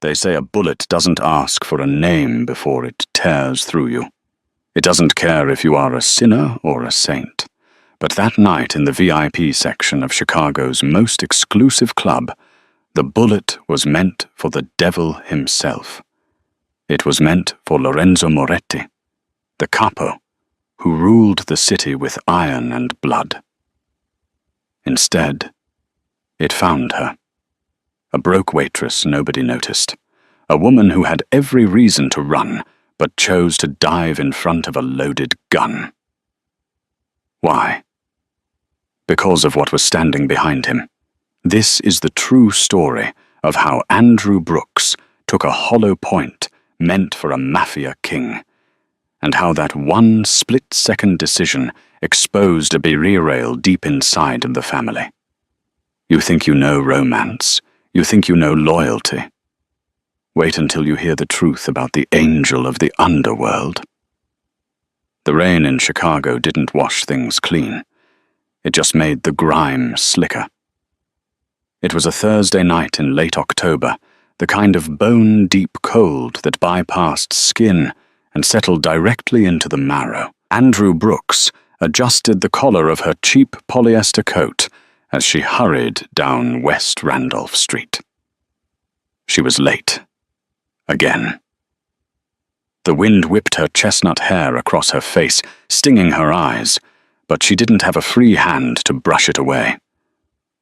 They say a bullet doesn't ask for a name before it tears through you. It doesn't care if you are a sinner or a saint. But that night in the VIP section of Chicago's most exclusive club, the bullet was meant for the devil himself. It was meant for Lorenzo Moretti, the capo, who ruled the city with iron and blood. Instead, it found her. A broke waitress nobody noticed. A woman who had every reason to run, but chose to dive in front of a loaded gun. Why? Because of what was standing behind him. This is the true story of how Andrew Brooks took a hollow point meant for a Mafia king, and how that one split-second decision exposed a betrayal deep inside of the family. You think you know romance. You think you know loyalty. Wait until you hear the truth about the angel of the underworld. The rain in Chicago didn't wash things clean. It just made the grime slicker. It was a Thursday night in late October, the kind of bone-deep cold that bypassed skin and settled directly into the marrow. Andrew Brooks adjusted the collar of her cheap polyester coat as she hurried down West Randolph Street. She was late. Again. The wind whipped her chestnut hair across her face, stinging her eyes, but she didn't have a free hand to brush it away.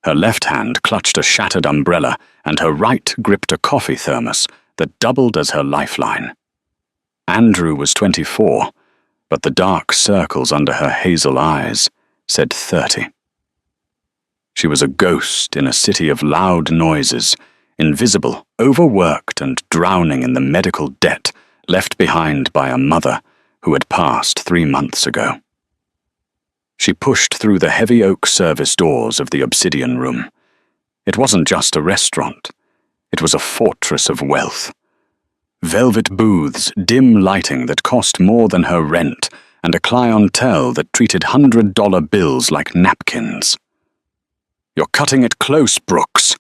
Her left hand clutched a shattered umbrella, and her right gripped a coffee thermos that doubled as her lifeline. Andrew was 24, but the dark circles under her hazel eyes said 30. She was a ghost in a city of loud noises, invisible, overworked, and drowning in the medical debt left behind by a mother who had passed 3 months ago. She pushed through the heavy oak service doors of the Obsidian Room. It wasn't just a restaurant. It was a fortress of wealth. Velvet booths, dim lighting that cost more than her rent, and a clientele that treated $100 bills like napkins. "You're cutting it close, Brooks,"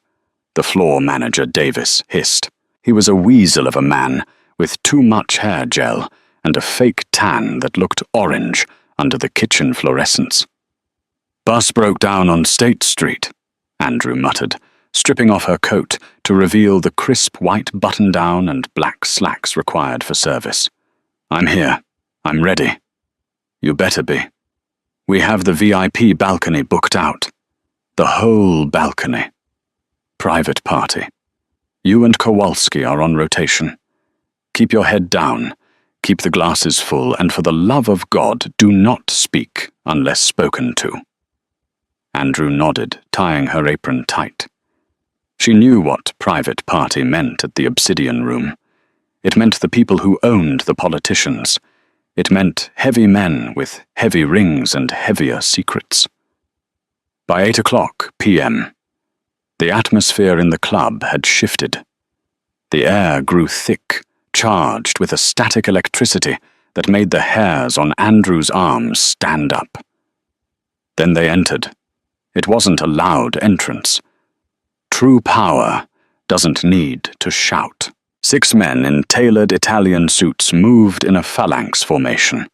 the floor manager Davis hissed. He was a weasel of a man with too much hair gel and a fake tan that looked orange under the kitchen fluorescence. "Bus broke down on State Street," Andrew muttered, stripping off her coat to reveal the crisp white button-down and black slacks required for service. "I'm here. I'm ready." "You better be. We have the VIP balcony booked out. The whole balcony. Private party. You and Kowalski are on rotation. Keep your head down. Keep the glasses full, and for the love of God, do not speak unless spoken to." Andrew nodded, tying her apron tight. She knew what private party meant at the Obsidian Room. It meant the people who owned the politicians. It meant heavy men with heavy rings and heavier secrets. By 8:00 p.m., the atmosphere in the club had shifted. The air grew thick, charged with a static electricity that made the hairs on Andrew's arms stand up. Then they entered. It wasn't a loud entrance. True power doesn't need to shout. 6 men in tailored Italian suits moved in a phalanx formation.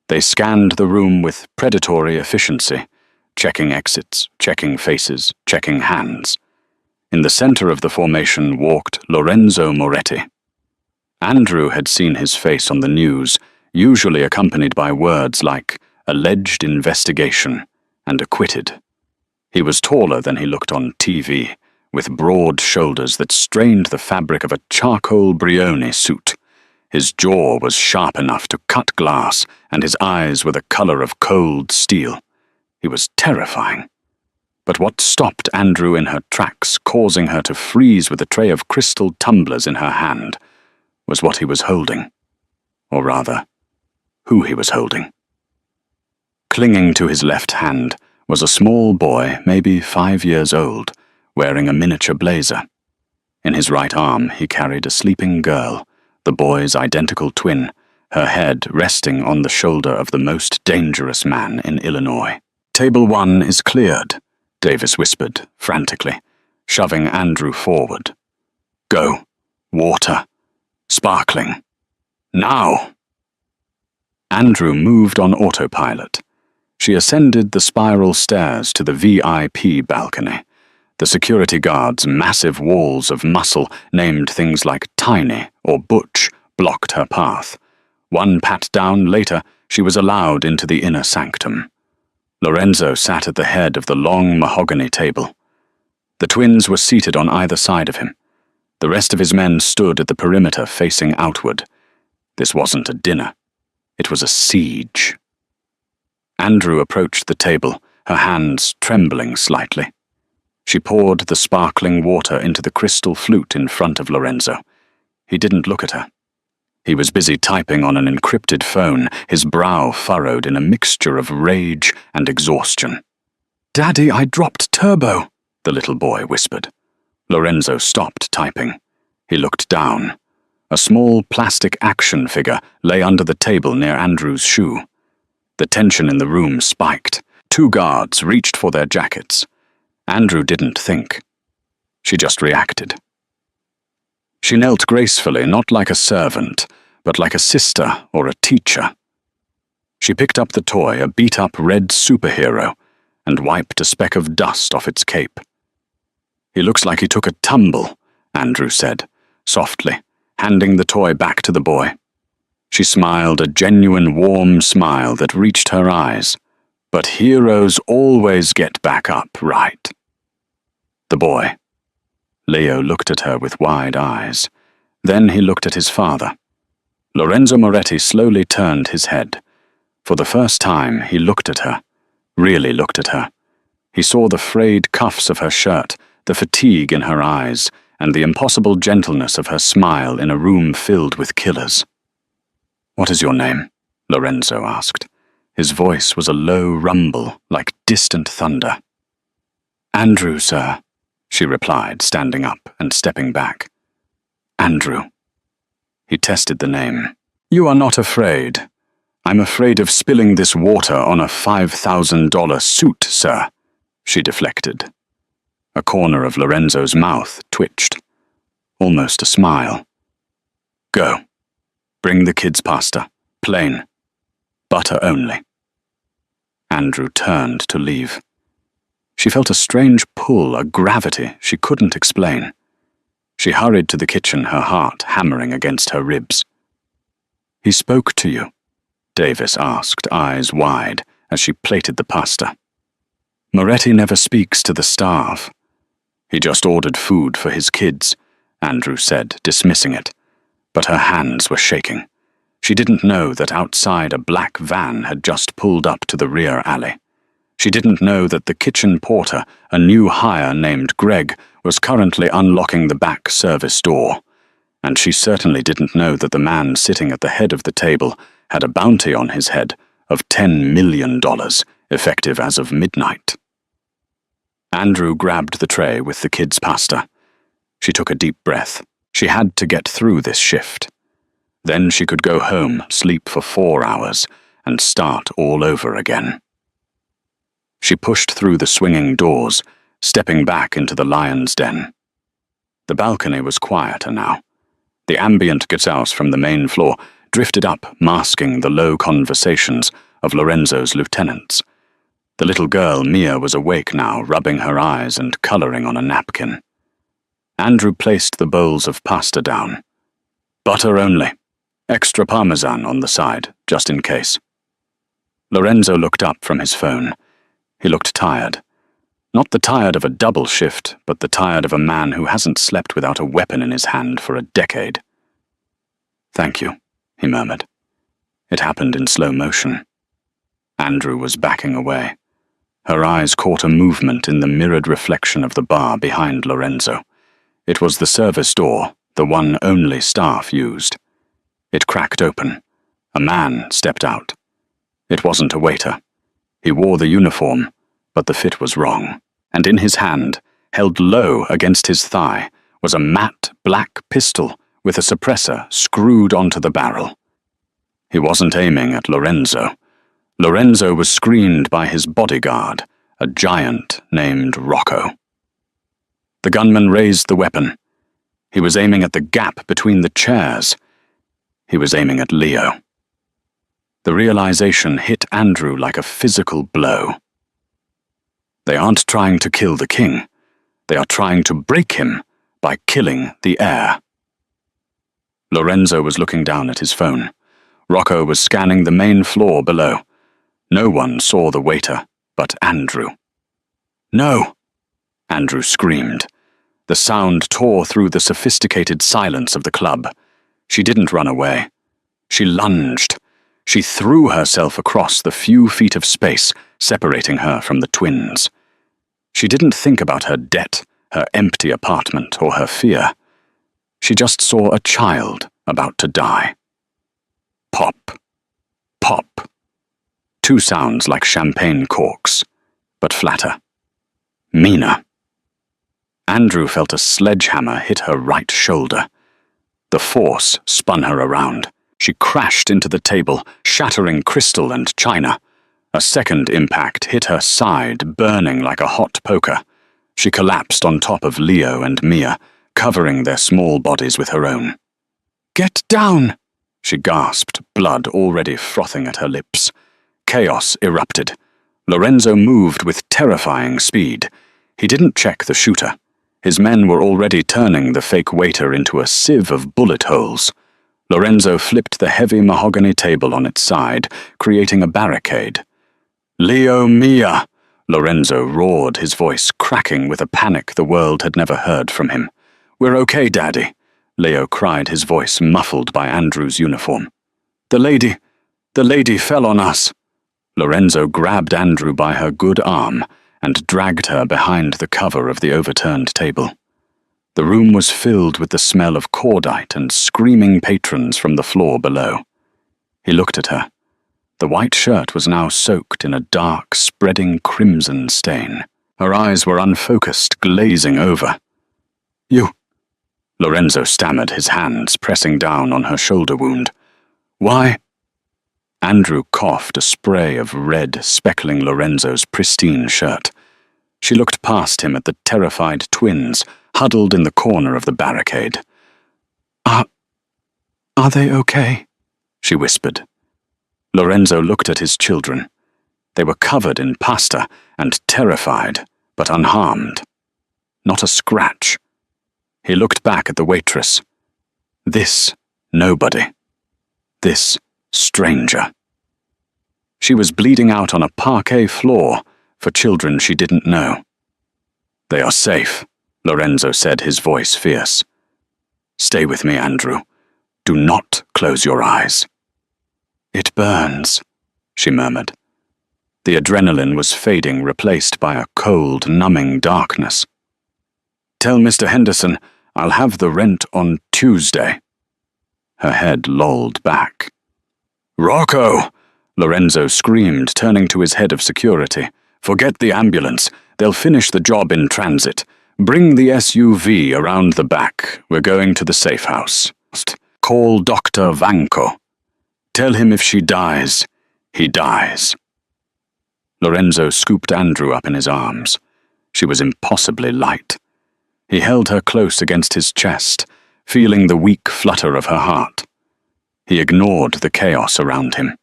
They scanned the room with predatory efficiency, checking exits, checking faces, checking hands. In the center of the formation walked Lorenzo Moretti. Andrew had seen his face on the news, usually accompanied by words like "alleged investigation" and "acquitted." He was taller than he looked on TV, with broad shoulders that strained the fabric of a charcoal Brioni suit. His jaw was sharp enough to cut glass, and his eyes were the color of cold steel. He was terrifying. But what stopped Andrew in her tracks, causing her to freeze with a tray of crystal tumblers in her hand, was what he was holding. Or rather, who he was holding. Clinging to his left hand was a small boy, maybe 5 years old, wearing a miniature blazer. In his right arm he carried a sleeping girl, the boy's identical twin, her head resting on the shoulder of the most dangerous man in Illinois. "Table 1 is cleared," Davis whispered, frantically, shoving Andrew forward. "Go. Water. Sparkling. Now! Andrew moved on autopilot. She ascended the spiral stairs to the VIP balcony. The security guard's massive walls of muscle, named things like Tiny or Butch, blocked her path. One pat down later, she was allowed into the inner sanctum. Lorenzo sat at the head of the long mahogany table. The twins were seated on either side of him. The rest of his men stood at the perimeter facing outward. This wasn't a dinner. It was a siege. Andrew approached the table, her hands trembling slightly. She poured the sparkling water into the crystal flute in front of Lorenzo. He didn't look at her. He was busy typing on an encrypted phone, his brow furrowed in a mixture of rage and exhaustion. "Daddy, I dropped turbo," the little boy whispered. Lorenzo stopped typing. He looked down. A small plastic action figure lay under the table near Andrew's shoe. The tension in the room spiked. 2 guards reached for their jackets. Andrew didn't think. She just reacted. She knelt gracefully, not like a servant, but like a sister or a teacher. She picked up the toy, a beat-up red superhero, and wiped a speck of dust off its cape. "He looks like he took a tumble," Andrew said, softly, handing the toy back to the boy. She smiled a genuine warm smile that reached her eyes. "But heroes always get back up, right?" The boy. Leo looked at her with wide eyes. Then he looked at his father. Lorenzo Moretti slowly turned his head. For the first time, he looked at her, really looked at her. He saw the frayed cuffs of her shirt, the fatigue in her eyes, and the impossible gentleness of her smile in a room filled with killers. "What is your name?" Lorenzo asked. His voice was a low rumble, like distant thunder. "Andrew, sir," she replied, standing up and stepping back. "Andrew." He tested the name. "You are not afraid. I'm afraid of spilling this water on a $5,000 suit, sir," she deflected. A corner of Lorenzo's mouth twitched. Almost a smile. "Go. Bring the kids pasta. Plain. Butter only." Andrew turned to leave. She felt a strange pull, a gravity she couldn't explain. She hurried to the kitchen, her heart hammering against her ribs. "He spoke to you?" Davis asked, eyes wide, as she plated the pasta. "Moretti never speaks to the staff." "He just ordered food for his kids," Andrew said, dismissing it. But her hands were shaking. She didn't know that outside a black van had just pulled up to the rear alley. She didn't know that the kitchen porter, a new hire named Greg, was currently unlocking the back service door. And she certainly didn't know that the man sitting at the head of the table had a bounty on his head of $10 million, effective as of midnight. Andrew grabbed the tray with the kids' pasta. She took a deep breath. She had to get through this shift. Then she could go home, sleep for 4 hours, and start all over again. She pushed through the swinging doors, stepping back into the lion's den. The balcony was quieter now. The ambient guitars from the main floor drifted up, masking the low conversations of Lorenzo's lieutenants. The little girl, Mia, was awake now, rubbing her eyes and coloring on a napkin. Andrew placed the bowls of pasta down. "Butter only. Extra parmesan on the side, just in case." Lorenzo looked up from his phone. He looked tired. Not the tired of a double shift, but the tired of a man who hasn't slept without a weapon in his hand for a decade. "Thank you," he murmured. It happened in slow motion. Andrew was backing away. Her eyes caught a movement in the mirrored reflection of the bar behind Lorenzo. It was the service door, the one only staff used. It cracked open. A man stepped out. It wasn't a waiter. He wore the uniform, but the fit was wrong. And in his hand, held low against his thigh, was a matte black pistol with a suppressor screwed onto the barrel. He wasn't aiming at Lorenzo. Lorenzo was screened by his bodyguard, a giant named Rocco. The gunman raised the weapon. He was aiming at the gap between the chairs. He was aiming at Leo. The realization hit Andrew like a physical blow. They aren't trying to kill the king. They are trying to break him by killing the heir. Lorenzo was looking down at his phone. Rocco was scanning the main floor below. No one saw the waiter but Andrew. "No!" Andrew screamed. The sound tore through the sophisticated silence of the club. She didn't run away. She lunged. She threw herself across the few feet of space separating her from the twins. She didn't think about her debt, her empty apartment, or her fear. She just saw a child about to die. Pop. Pop. Two sounds like champagne corks, but flatter. Mina. Andrew felt a sledgehammer hit her right shoulder. The force spun her around. She crashed into the table, shattering crystal and china. A second impact hit her side, burning like a hot poker. She collapsed on top of Leo and Mia, covering their small bodies with her own. "Get down!" she gasped, blood already frothing at her lips. Chaos erupted. Lorenzo moved with terrifying speed. He didn't check the shooter. His men were already turning the fake waiter into a sieve of bullet holes. Lorenzo flipped the heavy mahogany table on its side, creating a barricade. "Leo, Mia!" Lorenzo roared, his voice cracking with a panic the world had never heard from him. "We're okay, Daddy," Leo cried, his voice muffled by Andrew's uniform. The lady fell on us." Lorenzo grabbed Andrew by her good arm and dragged her behind the cover of the overturned table. The room was filled with the smell of cordite and screaming patrons from the floor below. He looked at her. The white shirt was now soaked in a dark, spreading crimson stain. Her eyes were unfocused, glazing over. "You..." Lorenzo stammered, his hands pressing down on her shoulder wound. "Why?" Andrew coughed, a spray of red speckling Lorenzo's pristine shirt. She looked past him at the terrified twins, huddled in the corner of the barricade. Are they okay?" she whispered. Lorenzo looked at his children. They were covered in pasta and terrified, but unharmed. Not a scratch. He looked back at the waitress. This nobody. This stranger. She was bleeding out on a parquet floor for children she didn't know. "They are safe," Lorenzo said, his voice fierce. "Stay with me, Andrew. Do not close your eyes." "It burns," she murmured. The adrenaline was fading, replaced by a cold, numbing darkness. "Tell Mr. Henderson I'll have the rent on Tuesday." Her head lolled back. "Rocco!" Lorenzo screamed, turning to his head of security. "Forget the ambulance. They'll finish the job in transit. Bring the SUV around the back. We're going to the safe house. Call Dr. Vanko. Tell him if she dies, he dies." Lorenzo scooped Andrew up in his arms. She was impossibly light. He held her close against his chest, feeling the weak flutter of her heart. He ignored the chaos around him.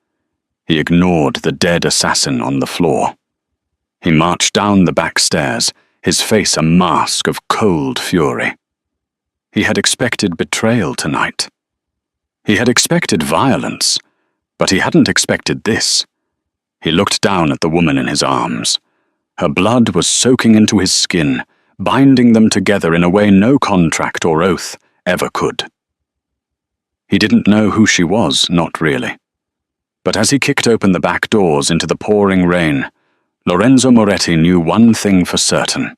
He ignored the dead assassin on the floor. He marched down the back stairs, his face a mask of cold fury. He had expected betrayal tonight. He had expected violence, but he hadn't expected this. He looked down at the woman in his arms. Her blood was soaking into his skin, binding them together in a way no contract or oath ever could. He didn't know who she was, not really. But as he kicked open the back doors into the pouring rain, Lorenzo Moretti knew one thing for certain.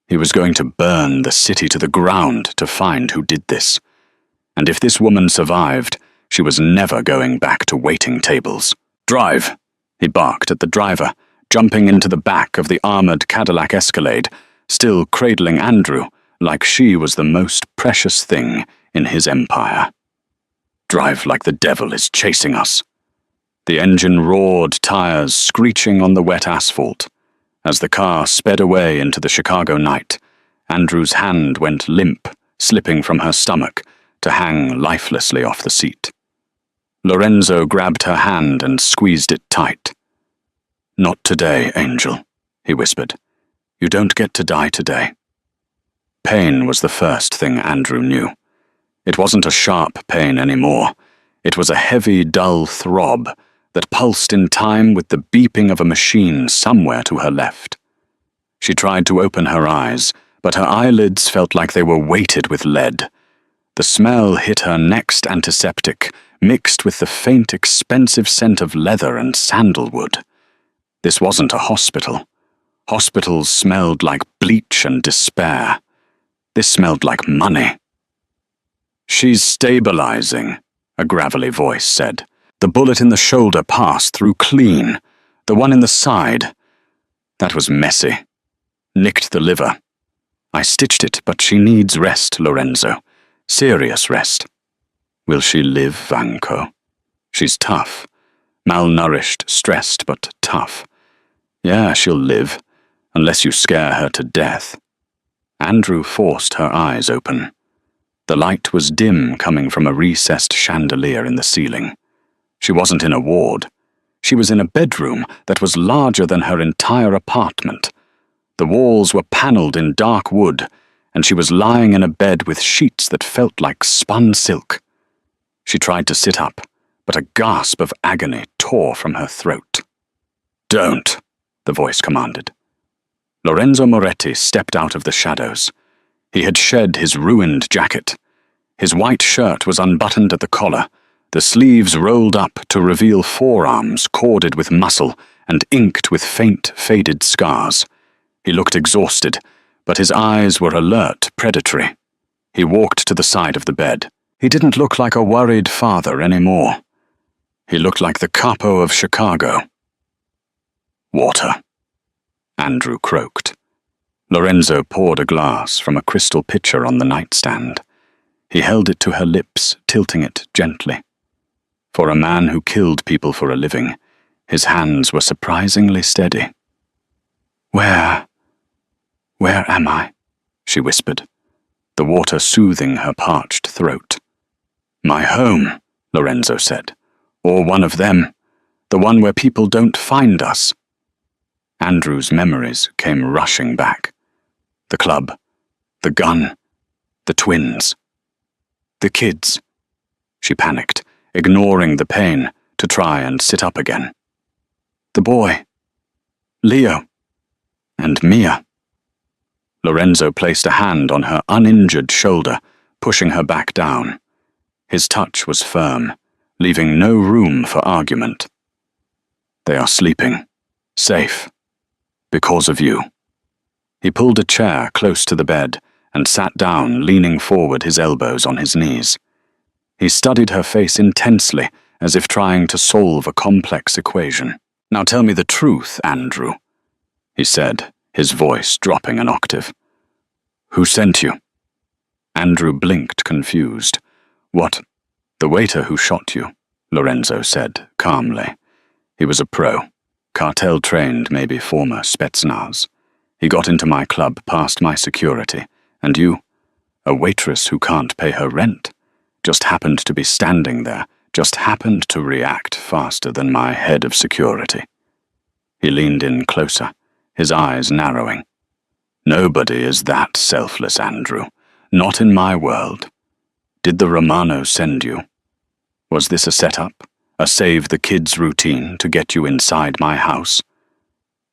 He was going to burn the city to the ground to find who did this. And if this woman survived, she was never going back to waiting tables. "Drive," he barked at the driver, jumping into the back of the armored Cadillac Escalade, still cradling Andrew like she was the most precious thing in his empire. "Drive like the devil is chasing us." The engine roared, tires screeching on the wet asphalt. As the car sped away into the Chicago night, Andrew's hand went limp slipping from her stomach to hang lifelessly off the seat. Lorenzo grabbed her hand and squeezed it tight. "Not today, Angel," he whispered. "You don't get to die today." Pain was the first thing Andrew knew. It wasn't a sharp pain anymore. It was a heavy, dull throb that pulsed in time with the beeping of a machine somewhere to her left. She tried to open her eyes, but her eyelids felt like they were weighted with lead. The smell hit her next antiseptic, mixed with the faint, expensive scent of leather and sandalwood. This wasn't a hospital. Hospitals smelled like bleach and despair. This smelled like money. "She's stabilizing," a gravelly voice said. "The bullet in the shoulder passed through clean. The one in the side, that was messy. Nicked the liver. I stitched it, but she needs rest, Lorenzo. Serious rest." "Will she live, Vanko?" "She's tough. Malnourished, stressed, but tough. Yeah, she'll live, unless you scare her to death." Andrew forced her eyes open. The light was dim coming from a recessed chandelier in the ceiling. She wasn't in a ward. She was in a bedroom that was larger than her entire apartment. The walls were panelled in dark wood, and she was lying in a bed with sheets that felt like spun silk. She tried to sit up, but a gasp of agony tore from her throat. "Don't," the voice commanded. Lorenzo Moretti stepped out of the shadows. He had shed his ruined jacket. His white shirt was unbuttoned at the collar, the sleeves rolled up to reveal forearms corded with muscle and inked with faint, faded scars. He looked exhausted, but his eyes were alert, predatory. He walked to the side of the bed. He didn't look like a worried father anymore. He looked like the capo of Chicago. "Water," Andrew croaked. Lorenzo poured a glass from a crystal pitcher on the nightstand. He held it to her lips, tilting it gently. For a man who killed people for a living, his hands were surprisingly steady. Where am I?" she whispered, the water soothing her parched throat. "My home," Lorenzo said. "Or one of them. The one where people don't find us." Andrew's memories came rushing back. The club, the gun, the twins, the kids. She panicked, ignoring the pain, to try and sit up again. The boy, Leo, and Mia. Lorenzo placed a hand on her uninjured shoulder, pushing her back down. His touch was firm, leaving no room for argument. "They are sleeping, safe, because of you." He pulled a chair close to the bed and sat down, leaning forward, his elbows on his knees. He studied her face intensely, as if trying to solve a complex equation. "Now tell me the truth, Andrew," he said, his voice dropping an octave. "Who sent you?" Andrew blinked, confused. "What?" "The waiter who shot you," Lorenzo said, calmly. "He was a pro. Cartel-trained, maybe former Spetsnaz. He got into my club past my security, and you, a waitress who can't pay her rent, just happened to be standing there, just happened to react faster than my head of security." He leaned in closer, his eyes narrowing. "Nobody is that selfless, Andrew. Not in my world. Did the Romano send you? Was this a setup, a save-the-kids routine to get you inside my house?"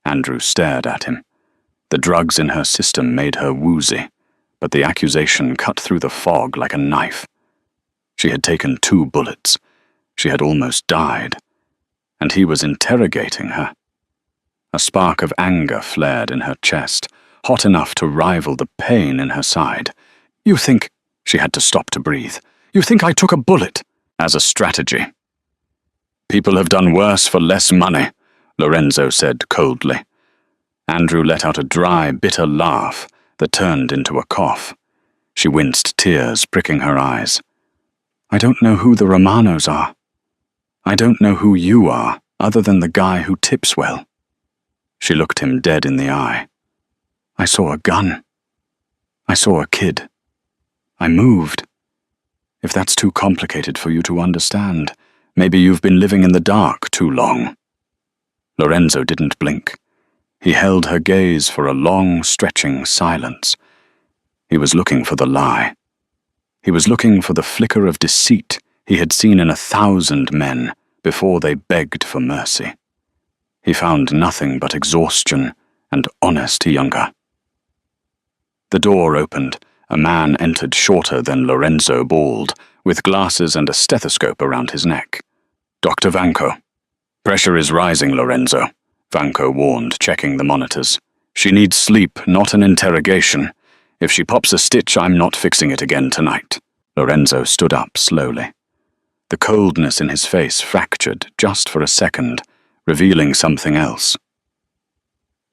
Andrew stared at him. The drugs in her system made her woozy, but the accusation cut through the fog like a knife. She had taken 2 bullets. She had almost died. And he was interrogating her. A spark of anger flared in her chest, hot enough to rival the pain in her side. "You think—" She had to stop to breathe. "You think I took a bullet?" "As a strategy." "People have done worse for less money," Lorenzo said coldly. Andrew let out a dry, bitter laugh that turned into a cough. She winced, tears pricking her eyes. "I don't know who the Romanos are. I don't know who you are, other than the guy who tips well." She looked him dead in the eye. "I saw a gun. I saw a kid. I moved. If that's too complicated for you to understand, maybe you've been living in the dark too long. Lorenzo didn't blink. He held her gaze for a long, stretching silence. He was looking for the lie. He was looking for the flicker of deceit he had seen in 1,000 men before they begged for mercy. He found nothing but exhaustion and honest younger. The door opened. A man entered, shorter than Lorenzo, bald, with glasses and a stethoscope around his neck. Dr. Vanko. Pressure is rising, Lorenzo, Vanko warned, checking the monitors. She needs sleep, not an interrogation. If she pops a stitch, I'm not fixing it again tonight. Lorenzo stood up slowly. The coldness in his face fractured just for a second, revealing something else.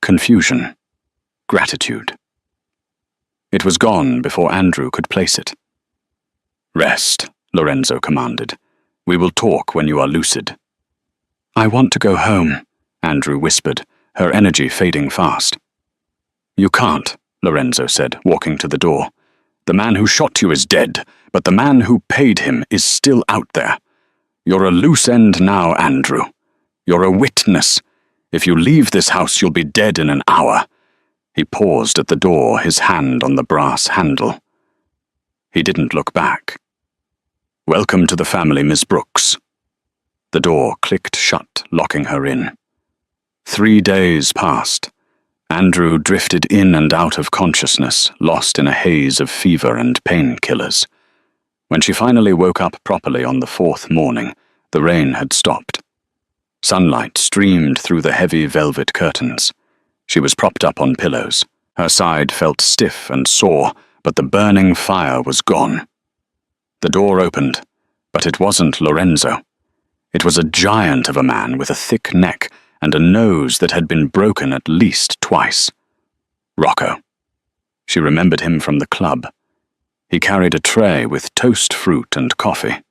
Confusion. Gratitude. It was gone before Andrew could place it. Rest, Lorenzo commanded. We will talk when you are lucid. I want to go home, Andrew whispered, her energy fading fast. You can't, Lorenzo said, walking to the door. The man who shot you is dead, but the man who paid him is still out there. You're a loose end now, Andrew. You're a witness. If you leave this house, you'll be dead in an hour. He paused at the door, his hand on the brass handle. He didn't look back. Welcome to the family, Miss Brooks. The door clicked shut, locking her in. 3 days passed. Andrew drifted in and out of consciousness, lost in a haze of fever and painkillers. When she finally woke up properly on the 4th morning, the rain had stopped. Sunlight streamed through the heavy velvet curtains. She was propped up on pillows. Her side felt stiff and sore, but the burning fire was gone. The door opened, but it wasn't Lorenzo. It was a giant of a man with a thick neck and a nose that had been broken at least twice. Rocco. She remembered him from the club. He carried a tray with toast fruit and coffee.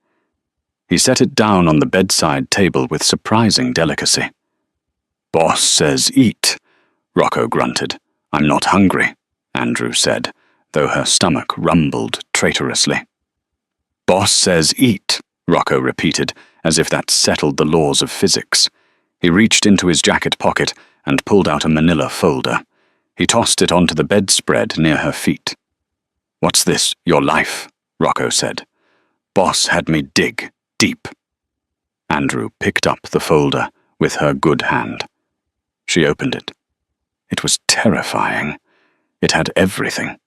He set it down on the bedside table with surprising delicacy. Boss says eat, Rocco grunted. I'm not hungry, Andrew said, though her stomach rumbled traitorously. Boss says eat, Rocco repeated, as if that settled the laws of physics. He reached into his jacket pocket and pulled out a manila folder. He tossed it onto the bedspread near her feet. What's this, your life? Rocco said. Boss had me dig deep. Andrew picked up the folder with her good hand. She opened it. It was terrifying. It had everything.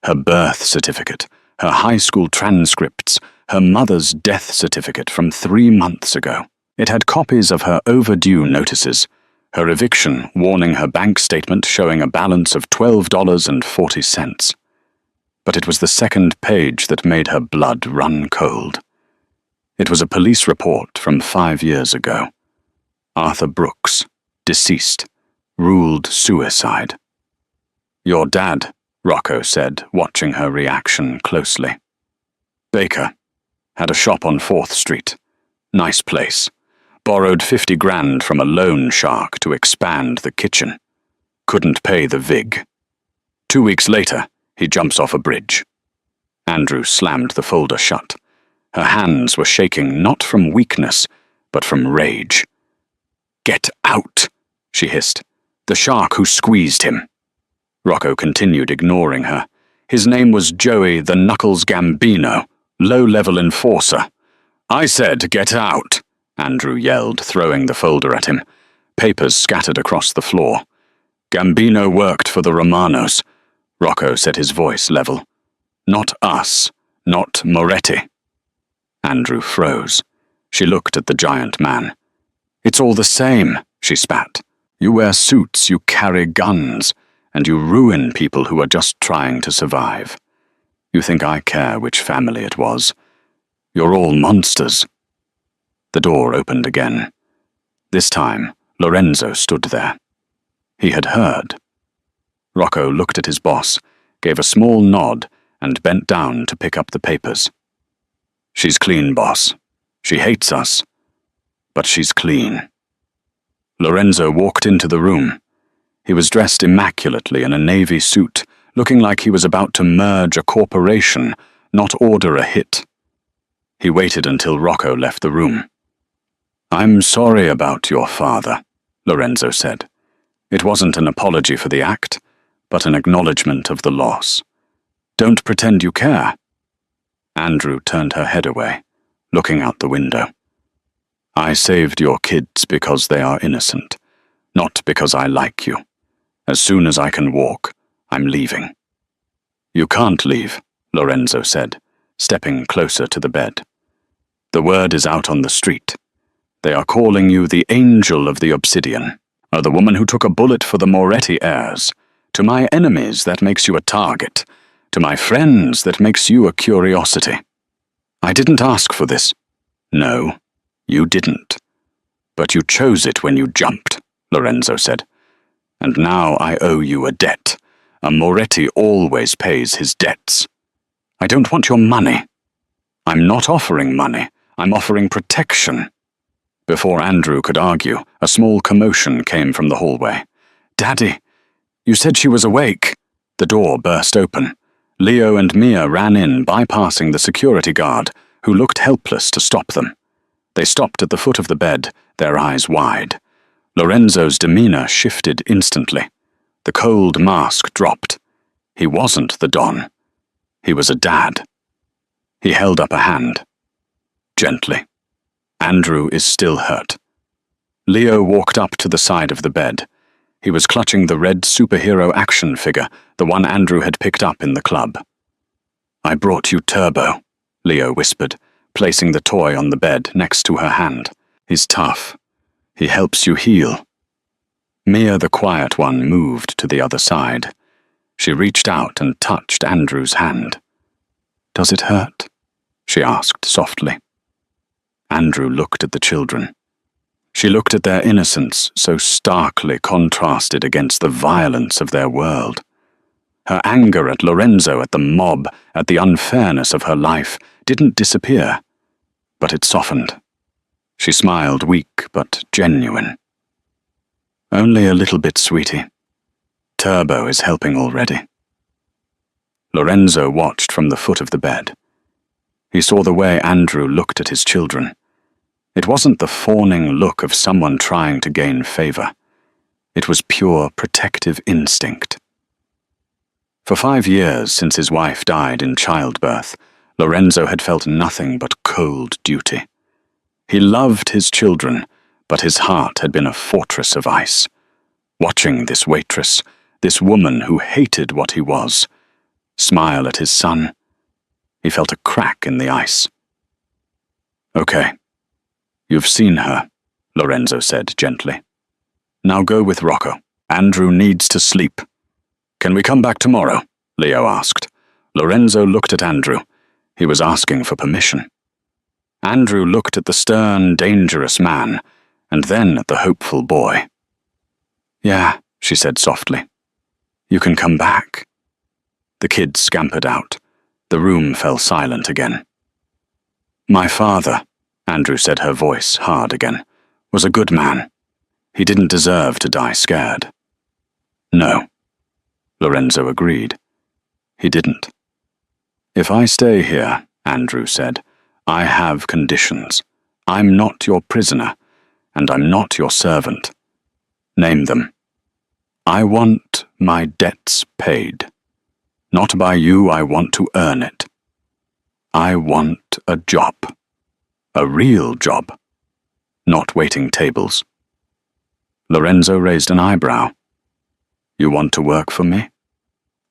Her birth certificate, her high school transcripts, her mother's death certificate from 3 months ago. It had copies of her overdue notices, her eviction warning, her bank statement showing a balance of $12.40. But it was the second page that made her blood run cold. It was a police report from 5 years ago. Arthur Brooks, deceased, ruled suicide. Your dad, Rocco said, watching her reaction closely. Baker. Had a shop on 4th Street. Nice place. Borrowed 50 grand from a loan shark to expand the kitchen. Couldn't pay the vig. 2 weeks later, he jumps off a bridge. Andrew slammed the folder shut. Her hands were shaking not from weakness, but from rage. Get out, she hissed. The shark who squeezed him. Rocco continued, ignoring her. His name was Joey the Knuckles Gambino, low-level enforcer. I said get out, Andrew yelled, throwing the folder at him. Papers scattered across the floor. Gambino worked for the Romanos. Rocco said, his voice level. Not us, not Moretti. Andrew froze. She looked at the giant man. It's all the same, she spat. You wear suits, you carry guns, and you ruin people who are just trying to survive. You think I care which family it was? You're all monsters. The door opened again. This time, Lorenzo stood there. He had heard. Rocco looked at his boss, gave a small nod, and bent down to pick up the papers. She's clean, boss. She hates us. But she's clean. Lorenzo walked into the room. He was dressed immaculately in a navy suit, looking like he was about to merge a corporation, not order a hit. He waited until Rocco left the room. "I'm sorry about your father," Lorenzo said. It wasn't an apology for the act, but an acknowledgement of the loss. "Don't pretend you care." Andrew turned her head away, looking out the window. "I saved your kids because they are innocent, not because I like you. As soon as I can walk, I'm leaving." "You can't leave," Lorenzo said, stepping closer to the bed. "The word is out on the street. They are calling you the Angel of the Obsidian, or the woman who took a bullet for the Moretti heirs. To my enemies, that makes you a target. To my friends, that makes you a curiosity. I didn't ask for this." "No, you didn't. But you chose it when you jumped," Lorenzo said. "And now I owe you a debt. A Moretti always pays his debts. I don't want your money. I'm not offering money. I'm offering protection." Before Andrew could argue, a small commotion came from the hallway. "Daddy, you said she was awake." The door burst open. Leo and Mia ran in, bypassing the security guard, who looked helpless to stop them. They stopped at the foot of the bed, their eyes wide. Lorenzo's demeanor shifted instantly. The cold mask dropped. He wasn't the Don. He was a dad. He held up a hand. Gently. "Andrew is still hurt." Leo walked up to the side of the bed. He was clutching the red superhero action figure, the one Andrew had picked up in the club. "I brought you Turbo," Leo whispered, placing the toy on the bed next to her hand. "He's tough. He helps you heal." Mia, the quiet one, moved to the other side. She reached out and touched Andrew's hand. "Does it hurt?" she asked softly. Andrew looked at the children. She looked at their innocence, so starkly contrasted against the violence of their world. Her anger at Lorenzo, at the mob, at the unfairness of her life, didn't disappear, but it softened. She smiled, weak but genuine. "Only a little bit, sweetie. Turbo is helping already." Lorenzo watched from the foot of the bed. He saw the way Andrew looked at his children. It wasn't the fawning look of someone trying to gain favor. It was pure protective instinct. For 5 years since his wife died in childbirth, Lorenzo had felt nothing but cold duty. He loved his children, but his heart had been a fortress of ice. Watching this waitress, this woman who hated what he was, smile at his son, he felt a crack in the ice. "Okay. You've seen her," Lorenzo said gently. "Now go with Rocco. Andrew needs to sleep." "Can we come back tomorrow?" Leo asked. Lorenzo looked at Andrew. He was asking for permission. Andrew looked at the stern, dangerous man, and then at the hopeful boy. "Yeah," she said softly. "You can come back." The kids scampered out. The room fell silent again. "My father," Andrew said, her voice hard again, "was a good man. He didn't deserve to die scared." "No," Lorenzo agreed. "He didn't." "If I stay here," Andrew said, "I have conditions. I'm not your prisoner, and I'm not your servant. Name them. I want my debts paid. Not by you, I want to earn it. I want a job. A real job. Not waiting tables." Lorenzo raised an eyebrow. "You want to work for me?"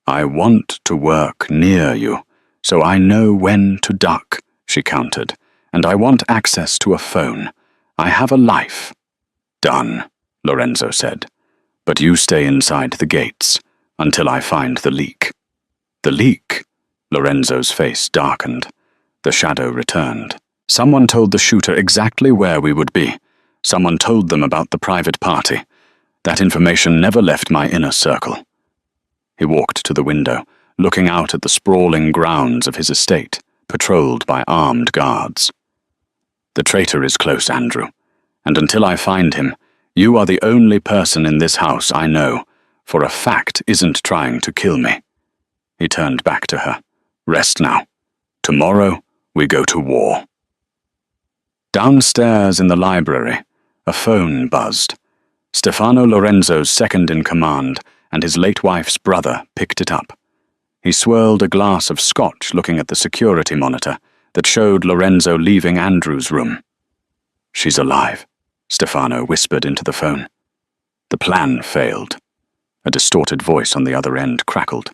"I want to work near you, so I know when to duck," she countered, "and I want access to a phone. I have a life." "Done," Lorenzo said. "But you stay inside the gates until I find the leak." "The leak?" Lorenzo's face darkened. The shadow returned. "Someone told the shooter exactly where we would be. Someone told them about the private party. That information never left my inner circle." He walked to the window, looking out at the sprawling grounds of his estate, patrolled by armed guards. "The traitor is close, Andrew, and until I find him, you are the only person in this house I know, for a fact, isn't trying to kill me. He turned back to her. Rest now. Tomorrow, we go to war. Downstairs in the library, a phone buzzed. Stefano Lorenzo's second-in-command and his late wife's brother picked it up. He swirled a glass of scotch looking at the security monitor that showed Lorenzo leaving Andrew's room. She's alive, Stefano whispered into the phone. The plan failed. A distorted voice on the other end crackled.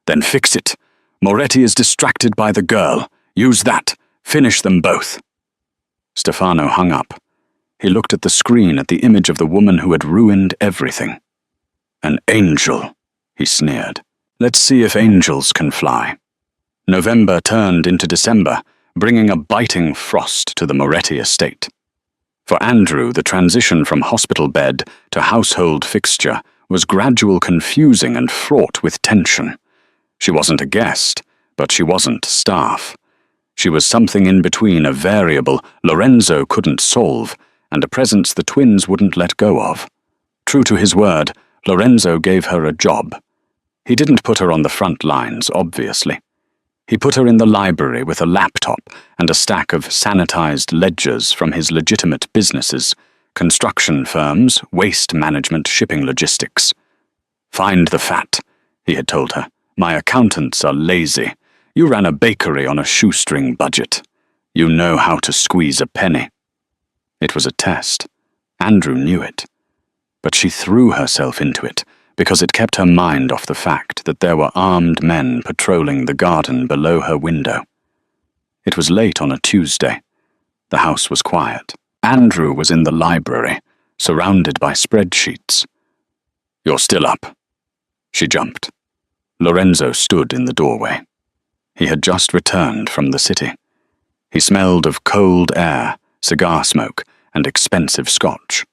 Then fix it. Moretti is distracted by the girl. Use that. Finish them both. Stefano hung up. He looked at the screen at the image of the woman who had ruined everything. An angel, he sneered. Let's see if angels can fly. November turned into December, bringing a biting frost to the Moretti estate. For Andrew, the transition from hospital bed to household fixture was gradual, confusing, and fraught with tension. She wasn't a guest, but she wasn't staff. She was something in between, a variable Lorenzo couldn't solve, and a presence the twins wouldn't let go of. True to his word, Lorenzo gave her a job. He didn't put her on the front lines, obviously. He put her in the library with a laptop and a stack of sanitized ledgers from his legitimate businesses, construction firms, waste management, shipping logistics. Find the fat, he had told her. My accountants are lazy. You ran a bakery on a shoestring budget. You know how to squeeze a penny. It was a test. Andrew knew it. But she threw herself into it, because it kept her mind off the fact that there were armed men patrolling the garden below her window. It was late on a Tuesday. The house was quiet. Andrew was in the library, surrounded by spreadsheets. You're still up. She jumped. Lorenzo stood in the doorway. He had just returned from the city. He smelled of cold air, cigar smoke, and expensive scotch.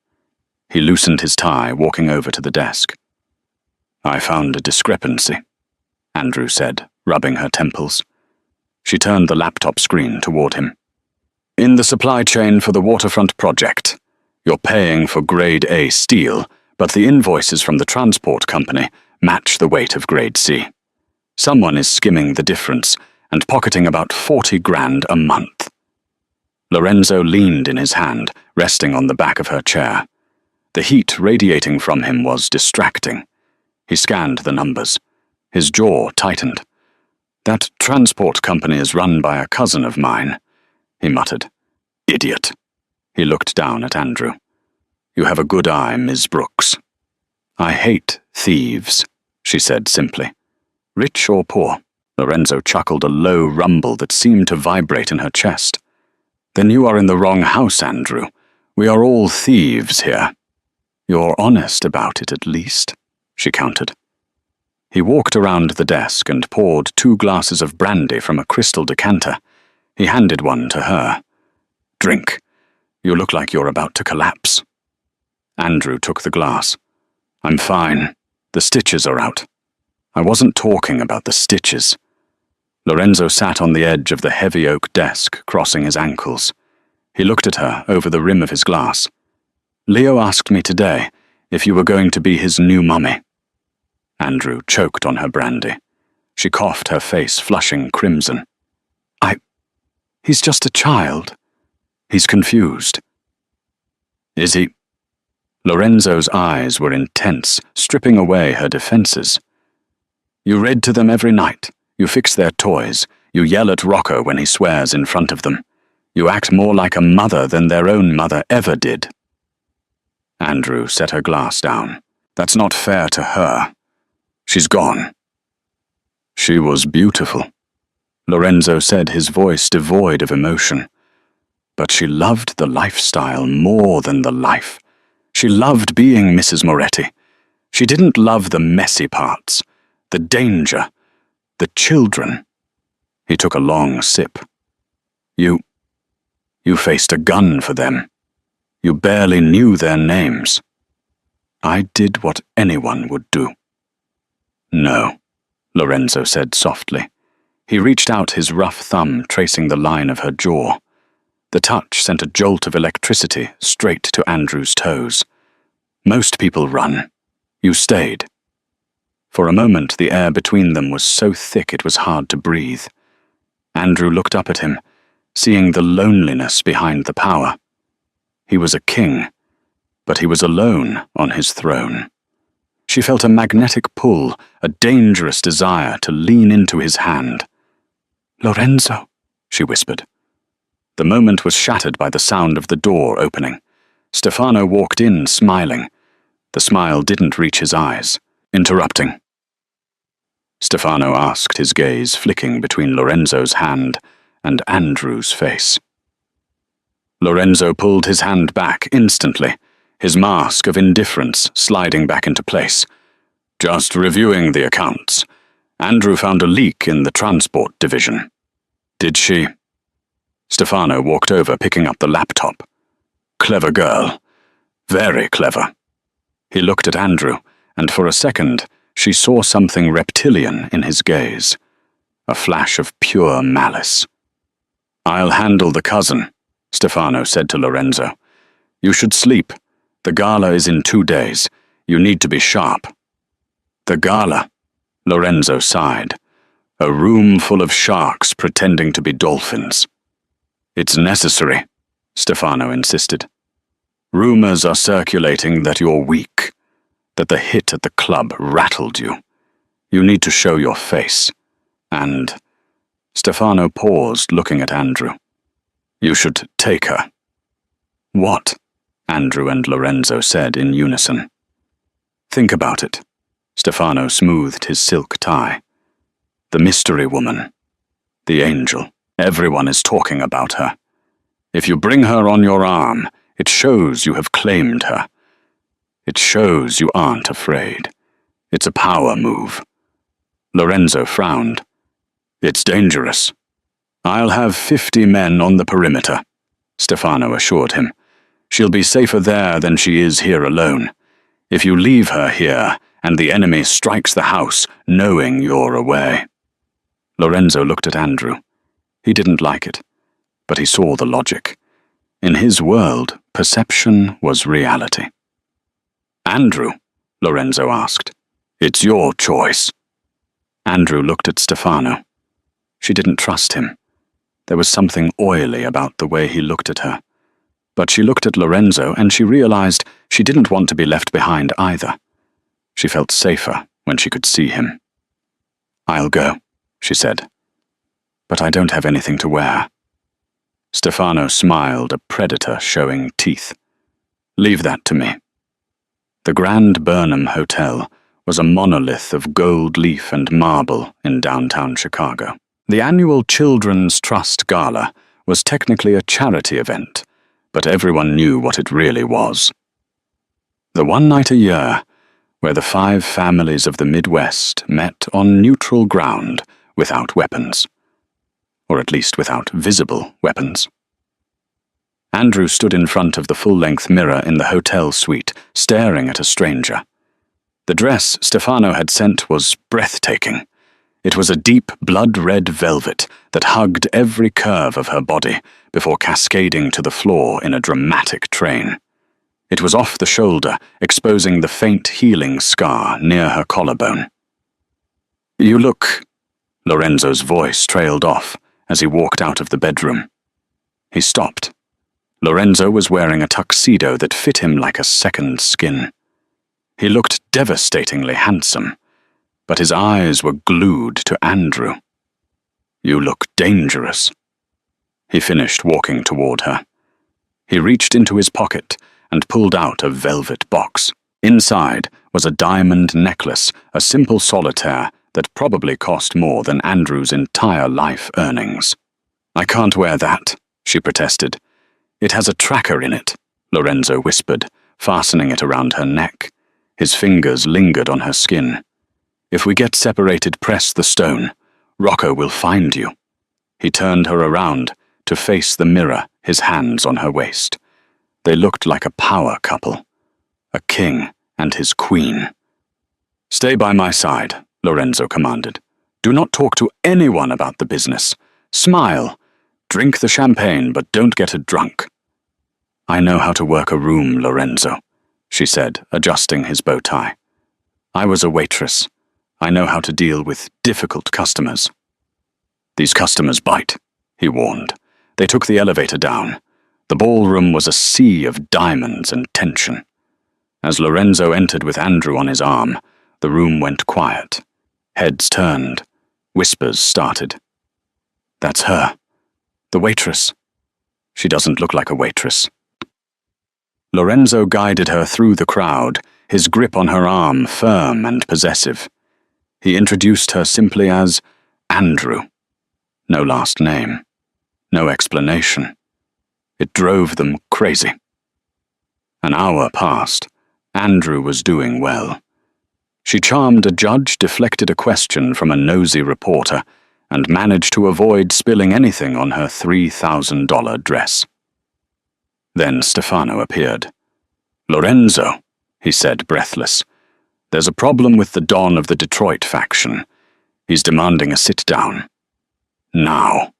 He loosened his tie, walking over to the desk. I found a discrepancy, Andrew said, rubbing her temples. She turned the laptop screen toward him. In the supply chain for the waterfront project, you're paying for Grade A steel, but the invoices from the transport company match the weight of Grade C. Someone is skimming the difference and pocketing about 40 grand a month. Lorenzo leaned in his hand, resting on the back of her chair. The heat radiating from him was distracting. He scanned the numbers. His jaw tightened. That transport company is run by a cousin of mine, he muttered. Idiot. He looked down at Andrew. You have a good eye, Ms. Brooks. I hate thieves, she said simply. Rich or poor? Lorenzo chuckled, a low rumble that seemed to vibrate in her chest. Then you are in the wrong house, Andrew. We are all thieves here. You're honest about it, at least, she countered. He walked around the desk and poured 2 glasses of brandy from a crystal decanter. He handed one to her. Drink. You look like you're about to collapse. Andrew took the glass. I'm fine. The stitches are out. I wasn't talking about the stitches. Lorenzo sat on the edge of the heavy oak desk, crossing his ankles. He looked at her over the rim of his glass. Leo asked me today if you were going to be his new mummy. Andrew choked on her brandy. She coughed, her face flushing crimson. He's just a child. He's confused. Is he? Lorenzo's eyes were intense, stripping away her defenses. You read to them every night. You fix their toys. You yell at Rocco when he swears in front of them. You act more like a mother than their own mother ever did. Andrew set her glass down. That's not fair to her. She's gone. She was beautiful, Lorenzo said, his voice devoid of emotion. But she loved the lifestyle more than the life. She loved being Mrs. Moretti. She didn't love the messy parts, the danger, the children. He took a long sip. You faced a gun for them. You barely knew their names. I did what anyone would do. No, Lorenzo said softly. He reached out his rough thumb, tracing the line of her jaw. The touch sent a jolt of electricity straight to Andrew's toes. Most people run. You stayed. For a moment, the air between them was so thick it was hard to breathe. Andrew looked up at him, seeing the loneliness behind the power. He was a king, but he was alone on his throne. She felt a magnetic pull, a dangerous desire to lean into his hand. "Lorenzo," she whispered. The moment was shattered by the sound of the door opening. Stefano walked in, smiling. The smile didn't reach his eyes, interrupting. Stefano asked, his gaze flicking between Lorenzo's hand and Andrew's face. Lorenzo pulled his hand back instantly, his mask of indifference sliding back into place. "Just reviewing the accounts. Andrew found a leak in the transport division." "Did she?" Stefano walked over, picking up the laptop. "Clever girl. Very clever." He looked at Andrew, and for a second, she saw something reptilian in his gaze. A flash of pure malice. "I'll handle the cousin," Stefano said to Lorenzo. "You should sleep. The gala is in 2 days. You need to be sharp." "The gala?" Lorenzo sighed. "A room full of sharks pretending to be dolphins." "It's necessary," Stefano insisted. "Rumors are circulating that you're weak, that the hit at the club rattled you. You need to show your face. And—" Stefano paused, looking at Andrew. "You should take her." "What?" Andrew and Lorenzo said in unison. "Think about it." Stefano smoothed his silk tie. "The mystery woman. The angel. Everyone is talking about her. If you bring her on your arm, it shows you have claimed her. It shows you aren't afraid. It's a power move." Lorenzo frowned. "It's dangerous." "I'll have 50 men on the perimeter," Stefano assured him. "She'll be safer there than she is here alone. If you leave her here, and the enemy strikes the house, knowing you're away." Lorenzo looked at Andrew. He didn't like it, but he saw the logic. In his world, perception was reality. "Andrew?" Lorenzo asked. "It's your choice." Andrew looked at Stefano. She didn't trust him. There was something oily about the way he looked at her. But she looked at Lorenzo and she realized she didn't want to be left behind either. She felt safer when she could see him. "I'll go," she said. "But I don't have anything to wear." Stefano smiled, a predator showing teeth. "Leave that to me." The Grand Burnham Hotel was a monolith of gold leaf and marble in downtown Chicago. The annual Children's Trust Gala was technically a charity event, but everyone knew what it really was. The one night a year where the 5 families of the Midwest met on neutral ground without weapons. Or at least without visible weapons. Andrew stood in front of the full-length mirror in the hotel suite, staring at a stranger. The dress Stefano had sent was breathtaking. It was a deep blood-red velvet that hugged every curve of her body before cascading to the floor in a dramatic train. It was off the shoulder, exposing the faint healing scar near her collarbone. "You look—" Lorenzo's voice trailed off as he walked out of the bedroom. He stopped. Lorenzo was wearing a tuxedo that fit him like a second skin. He looked devastatingly handsome, but his eyes were glued to Andrew. "You look dangerous." He finished walking toward her. He reached into his pocket and pulled out a velvet box. Inside was a diamond necklace, a simple solitaire that probably cost more than Andrew's entire life earnings. "I can't wear that," she protested. "It has a tracker in it," Lorenzo whispered, fastening it around her neck. His fingers lingered on her skin. "If we get separated, press the stone. Rocco will find you." He turned her around to face the mirror, his hands on her waist. They looked like a power couple, a king and his queen. "Stay by my side," Lorenzo commanded. "Do not talk to anyone about the business. Smile. Drink the champagne, but don't get it drunk." "I know how to work a room, Lorenzo," she said, adjusting his bow tie. "I was a waitress. I know how to deal with difficult customers." "These customers bite," he warned. They took the elevator down. The ballroom was a sea of diamonds and tension. As Lorenzo entered with Andrew on his arm, the room went quiet. Heads turned. Whispers started. "That's her. The waitress. She doesn't look like a waitress." Lorenzo guided her through the crowd, his grip on her arm firm and possessive. He introduced her simply as Andrew. No last name. No explanation. It drove them crazy. An hour passed. Andrew was doing well. She charmed a judge, deflected a question from a nosy reporter, and managed to avoid spilling anything on her $3,000 dress. Then Stefano appeared. "Lorenzo," he said, breathless. "There's a problem with the Don of the Detroit faction. He's demanding a sit-down. Now.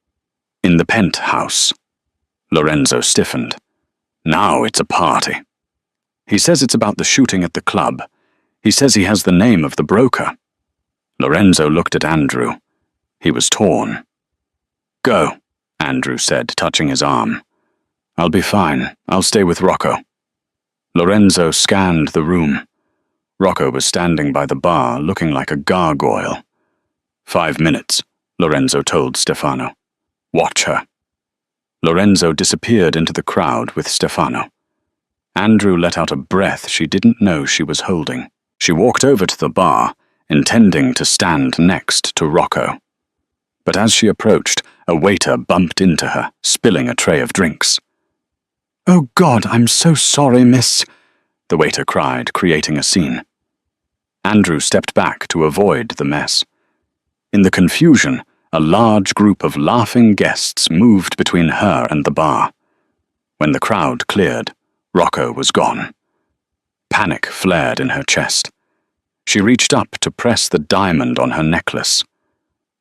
In the penthouse." Lorenzo stiffened. "Now it's a party. He says it's about the shooting at the club. He says he has the name of the broker." Lorenzo looked at Andrew. He was torn. "Go," Andrew said, touching his arm. "I'll be fine. I'll stay with Rocco." Lorenzo scanned the room. Rocco was standing by the bar, looking like a gargoyle. "5 minutes," Lorenzo told Stefano. "Watch her." Lorenzo disappeared into the crowd with Stefano. Andrew let out a breath she didn't know she was holding. She walked over to the bar, intending to stand next to Rocco. But as she approached, a waiter bumped into her, spilling a tray of drinks. "Oh God, I'm so sorry, miss," the waiter cried, creating a scene. Andrew stepped back to avoid the mess. In the confusion, a large group of laughing guests moved between her and the bar. When the crowd cleared, Rocco was gone. Panic flared in her chest. She reached up to press the diamond on her necklace.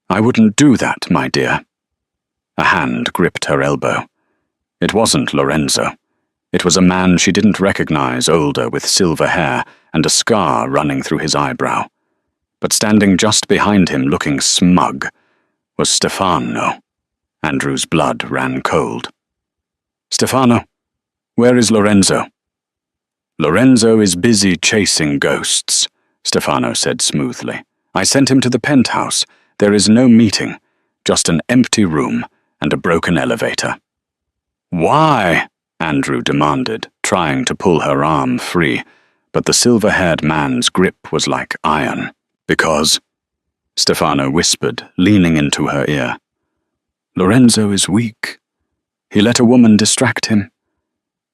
"I wouldn't do that, my dear." A hand gripped her elbow. It wasn't Lorenzo. It was a man she didn't recognize, older, with silver hair and a scar running through his eyebrow. But standing just behind him, looking smug, was Stefano. Andrew's blood ran cold. "Stefano, where is Lorenzo?" "Lorenzo is busy chasing ghosts," Stefano said smoothly. "I sent him to the penthouse. There is no meeting, just an empty room and a broken elevator." "Why?" Andrew demanded, trying to pull her arm free, but the silver-haired man's grip was like iron. "Because," Stefano whispered, leaning into her ear, "Lorenzo is weak. He let a woman distract him.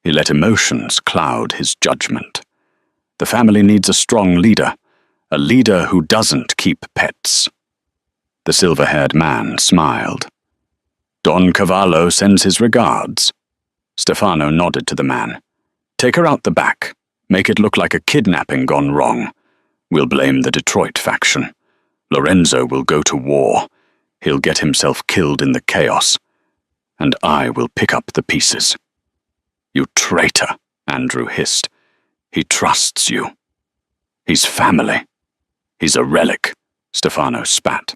He let emotions cloud his judgment. The family needs a strong leader, a leader who doesn't keep pets." The silver-haired man smiled. "Don Cavallo sends his regards." Stefano nodded to the man. "Take her out the back. Make it look like a kidnapping gone wrong. We'll blame the Detroit faction. Lorenzo will go to war. He'll get himself killed in the chaos. And I will pick up the pieces." "You traitor," Andrew hissed. "He trusts you. He's family. He's a relic," Stefano spat.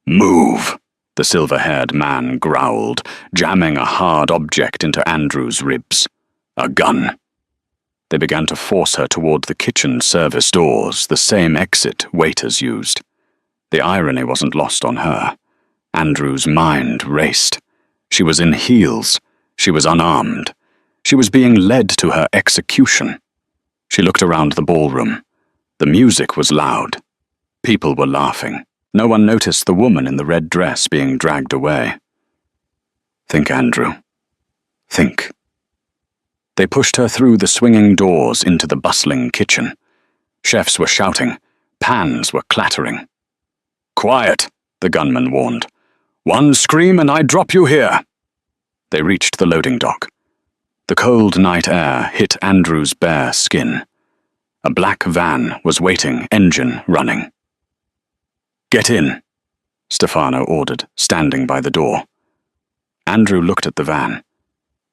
"Move," the silver-haired man growled, jamming a hard object into Andrew's ribs. "A gun." They began to force her toward the kitchen service doors, the same exit waiters used. The irony wasn't lost on her. Andrew's mind raced. She was in heels. She was unarmed. She was being led to her execution. She looked around the ballroom. The music was loud. People were laughing. No one noticed the woman in the red dress being dragged away. "Think, Andrew. Think." They pushed her through the swinging doors into the bustling kitchen. Chefs were shouting. Pans were clattering. "Quiet," the gunman warned. "One scream and I drop you here." They reached the loading dock. The cold night air hit Andrew's bare skin. A black van was waiting, engine running. "Get in," Stefano ordered, standing by the door. Andrew looked at the van.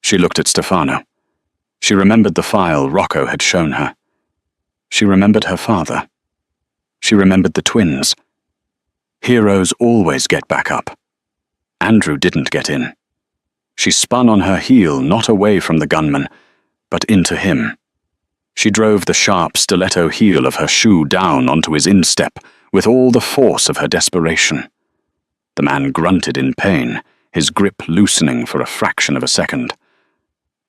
She looked at Stefano. She remembered the file Rocco had shown her. She remembered her father. She remembered the twins. Heroes always get back up. Andrew didn't get in. She spun on her heel, not away from the gunman, but into him. She drove the sharp stiletto heel of her shoe down onto his instep with all the force of her desperation. The man grunted in pain, his grip loosening for a fraction of a second.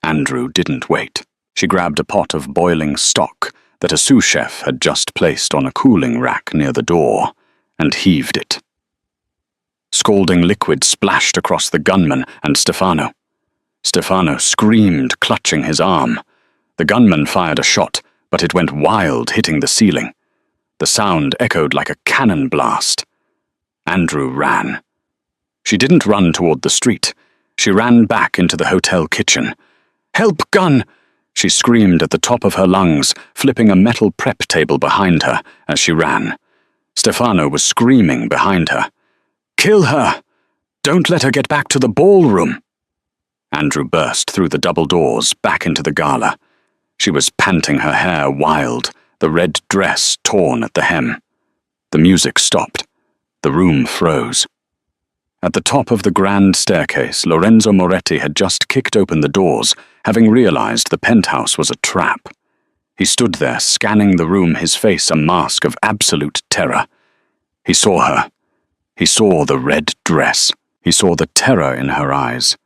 Andrew didn't wait. She grabbed a pot of boiling stock that a sous chef had just placed on a cooling rack near the door and heaved it. Scalding liquid splashed across the gunman and Stefano. Stefano screamed, clutching his arm. The gunman fired a shot, but it went wild, hitting the ceiling. The sound echoed like a cannon blast. Andrew ran. She didn't run toward the street. She ran back into the hotel kitchen. "Help, gun!" she screamed at the top of her lungs, flipping a metal prep table behind her as she ran. Stefano was screaming behind her. "Kill her! Don't let her get back to the ballroom!" Andrew burst through the double doors back into the gala. She was panting, her hair wild, the red dress torn at the hem. The music stopped. The room froze. At the top of the grand staircase, Lorenzo Moretti had just kicked open the doors, having realized the penthouse was a trap. He stood there, scanning the room, his face a mask of absolute terror. He saw her. He saw the red dress. He saw the terror in her eyes.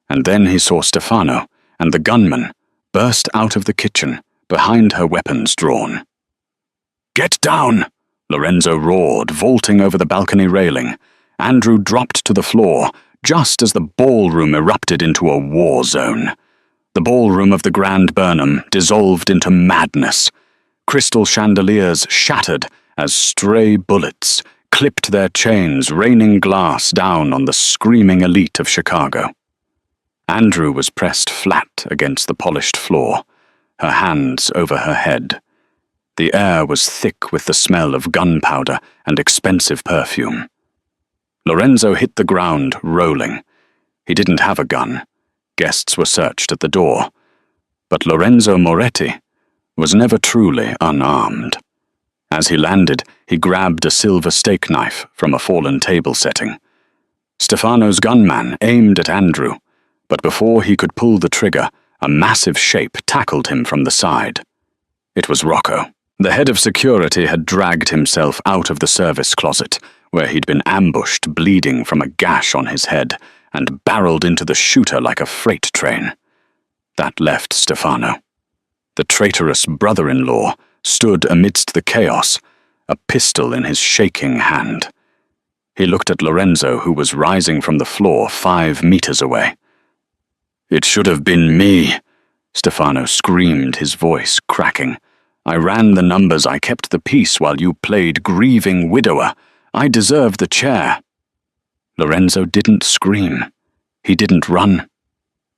And then he saw Stefano and the gunman burst out of the kitchen, behind her weapons drawn. "Get down!" Lorenzo roared, vaulting over the balcony railing. Andrew dropped to the floor, just as the ballroom erupted into a war zone. The ballroom of the Grand Burnham dissolved into madness. Crystal chandeliers shattered as stray bullets clipped their chains, raining glass down on the screaming elite of Chicago. Andrew was pressed flat against the polished floor, her hands over her head. The air was thick with the smell of gunpowder and expensive perfume. Lorenzo hit the ground, rolling. He didn't have a gun. Guests were searched at the door. But Lorenzo Moretti was never truly unarmed. As he landed, he grabbed a silver steak knife from a fallen table setting. Stefano's gunman aimed at Andrew, but before he could pull the trigger, a massive shape tackled him from the side. It was Rocco. The head of security had dragged himself out of the service closet, where he'd been ambushed, bleeding from a gash on his head, and barreled into the shooter like a freight train. That left Stefano. The traitorous brother-in-law stood amidst the chaos, a pistol in his shaking hand. He looked at Lorenzo, who was rising from the floor 5 meters away. "It should have been me," Stefano screamed, his voice cracking. "I ran the numbers, I kept the peace while you played grieving widower. I deserve the chair." Lorenzo didn't scream. He didn't run.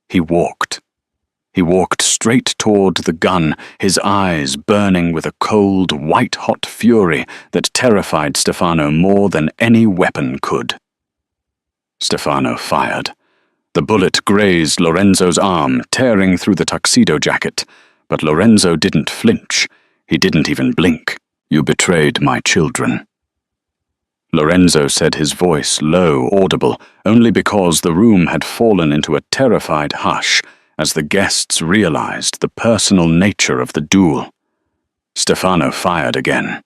He walked. He walked straight toward the gun, his eyes burning with a cold, white-hot fury that terrified Stefano more than any weapon could. Stefano fired. The bullet grazed Lorenzo's arm, tearing through the tuxedo jacket, but Lorenzo didn't flinch. He didn't even blink. "You betrayed my children." Lorenzo said, his voice low, audible, only because the room had fallen into a terrified hush as the guests realized the personal nature of the duel. Stefano fired again.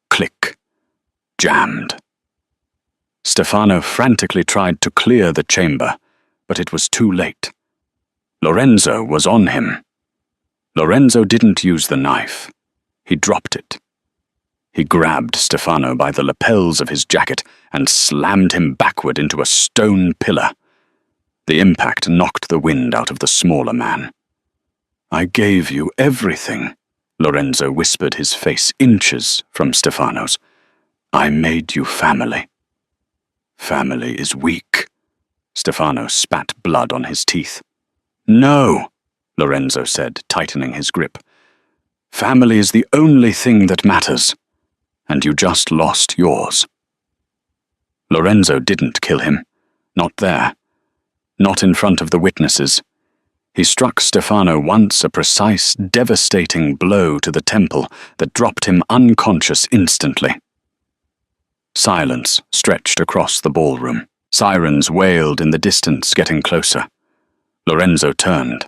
Click. Jammed. Stefano frantically tried to clear the chamber, but it was too late. Lorenzo was on him. Lorenzo didn't use the knife. He dropped it. He grabbed Stefano by the lapels of his jacket and slammed him backward into a stone pillar. The impact knocked the wind out of the smaller man. "I gave you everything," Lorenzo whispered, his face inches from Stefano's. "I made you family." "Family is weak." Stefano spat blood on his teeth. "No," Lorenzo said, tightening his grip. "Family is the only thing that matters, and you just lost yours." Lorenzo didn't kill him. Not there. Not in front of the witnesses. He struck Stefano once, a precise, devastating blow to the temple that dropped him unconscious instantly. Silence stretched across the ballroom. Sirens wailed in the distance, getting closer. Lorenzo turned.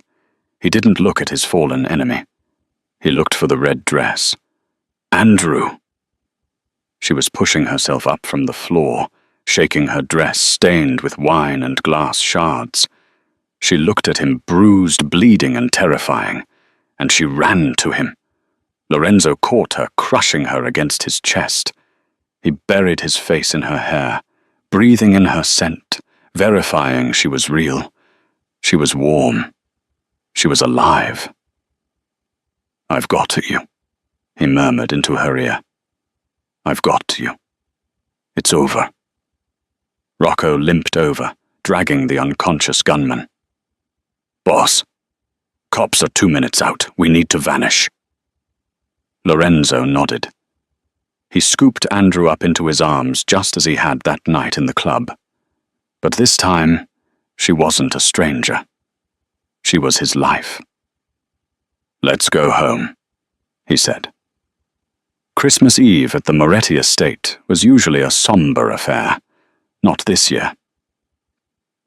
He didn't look at his fallen enemy. He looked for the red dress. Andrew! She was pushing herself up from the floor, shaking her dress stained with wine and glass shards. She looked at him, bruised, bleeding, and terrifying, and she ran to him. Lorenzo caught her, crushing her against his chest. He buried his face in her hair, breathing in her scent, verifying she was real. She was warm. She was alive. "I've got to you," he murmured into her ear. "I've got to you. It's over." Rocco limped over, dragging the unconscious gunman. "Boss, cops are 2 minutes out. We need to vanish." Lorenzo nodded. He scooped Andrew up into his arms just as he had that night in the club. But this time, she wasn't a stranger. She was his life. "Let's go home," he said. Christmas Eve at the Moretti estate was usually a somber affair. Not this year.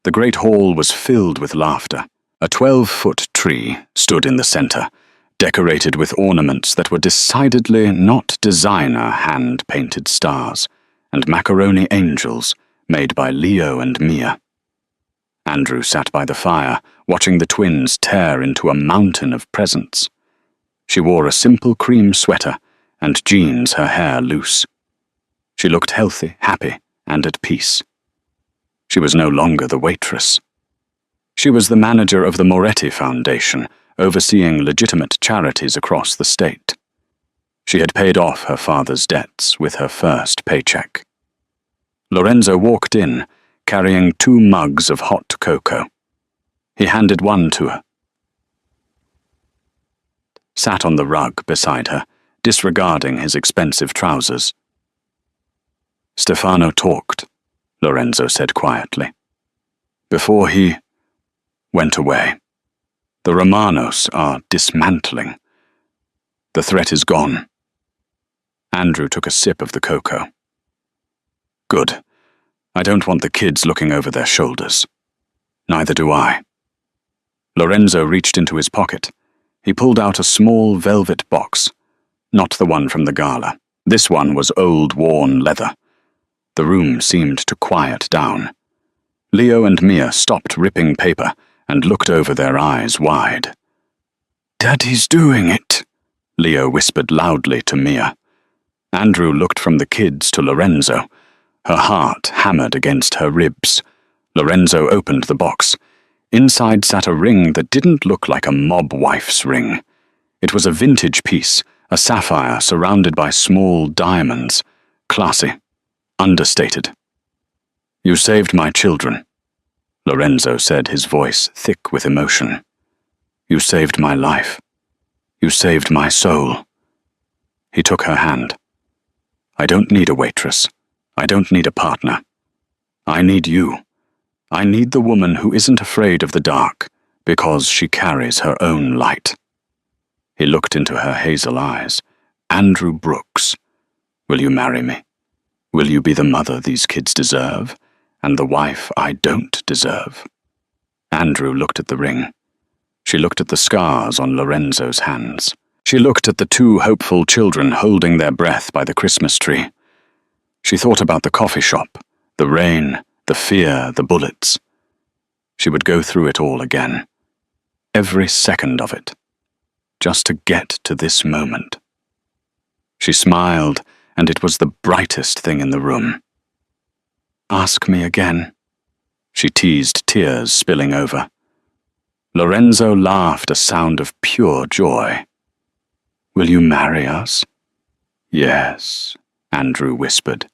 The great hall was filled with laughter. A 12-foot tree stood in the center, decorated with ornaments that were decidedly not designer hand-painted stars, and macaroni angels made by Leo and Mia. Andrew sat by the fire, watching the twins tear into a mountain of presents. She wore a simple cream sweater and jeans, her hair loose. She looked healthy, happy, and at peace. She was no longer the waitress. She was the manager of the Moretti Foundation, overseeing legitimate charities across the state. She had paid off her father's debts with her first paycheck. Lorenzo walked in, carrying 2 mugs of hot cocoa. He handed one to her, sat on the rug beside her, disregarding his expensive trousers. "Stefano talked," Lorenzo said quietly, "before he went away. The Romanos are dismantling. The threat is gone." Andrew took a sip of the cocoa. "Good. I don't want the kids looking over their shoulders. Neither do I." Lorenzo reached into his pocket. He pulled out a small velvet box, not the one from the gala. This one was old, worn leather. The room seemed to quiet down. Leo and Mia stopped ripping paper and looked over, their eyes wide. "Daddy's doing it," Leo whispered loudly to Mia. Andrew looked from the kids to Lorenzo. Her heart hammered against her ribs. Lorenzo opened the box. Inside sat a ring that didn't look like a mob wife's ring. It was a vintage piece, a sapphire surrounded by small diamonds. Classy. Understated. "You saved my children," Lorenzo said, his voice thick with emotion. "You saved my life. You saved my soul." He took her hand. "I don't need a waitress. I don't need a partner. I need you. I need the woman who isn't afraid of the dark because she carries her own light." He looked into her hazel eyes. "Andrew Brooks, will you marry me? Will you be the mother these kids deserve, and the wife I don't deserve?" Andrew looked at the ring. She looked at the scars on Lorenzo's hands. She looked at the 2 hopeful children holding their breath by the Christmas tree. She thought about the coffee shop, the rain, the fear, the bullets. She would go through it all again. Every second of it. Just to get to this moment. She smiled, and it was the brightest thing in the room. "Ask me again," she teased, tears spilling over. Lorenzo laughed, a sound of pure joy. "Will you marry us?" "Yes," Andrew whispered.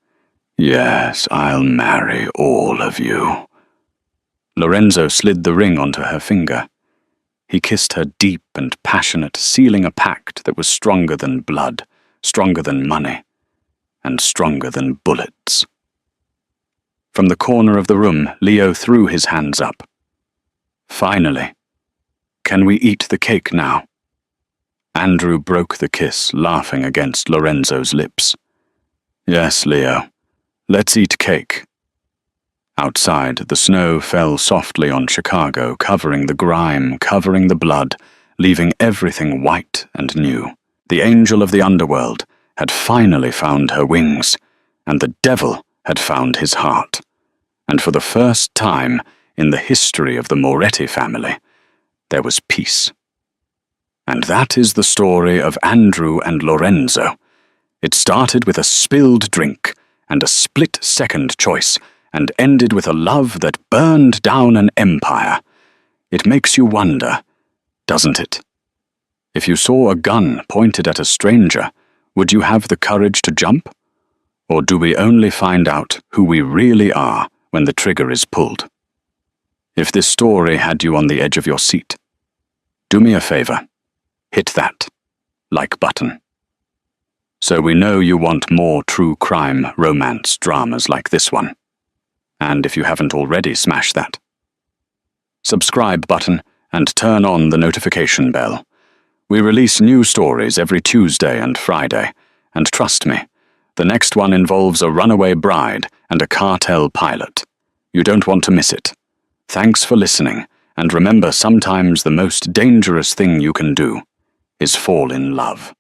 "Yes, I'll marry all of you." Lorenzo slid the ring onto her finger. He kissed her deep and passionate, sealing a pact that was stronger than blood, stronger than money, and stronger than bullets. From the corner of the room, Leo threw his hands up. "Finally. Can we eat the cake now?" Andrew broke the kiss, laughing against Lorenzo's lips. "Yes, Leo. Let's eat cake." Outside, the snow fell softly on Chicago, covering the grime, covering the blood, leaving everything white and new. The angel of the underworld had finally found her wings, and the devil had found his heart. And for the first time in the history of the Moretti family, there was peace. And that is the story of Andrew and Lorenzo. It started with a spilled drink and a split-second choice, and ended with a love that burned down an empire. It makes you wonder, doesn't it? If you saw a gun pointed at a stranger, would you have the courage to jump? Or do we only find out who we really are when the trigger is pulled? If this story had you on the edge of your seat, do me a favor. Hit that like button. So we know you want more true crime romance dramas like this one. And if you haven't already, smash that subscribe button and turn on the notification bell. We release new stories every Tuesday and Friday, and trust me, the next one involves a runaway bride and a cartel pilot. You don't want to miss it. Thanks for listening, and remember, sometimes the most dangerous thing you can do is fall in love.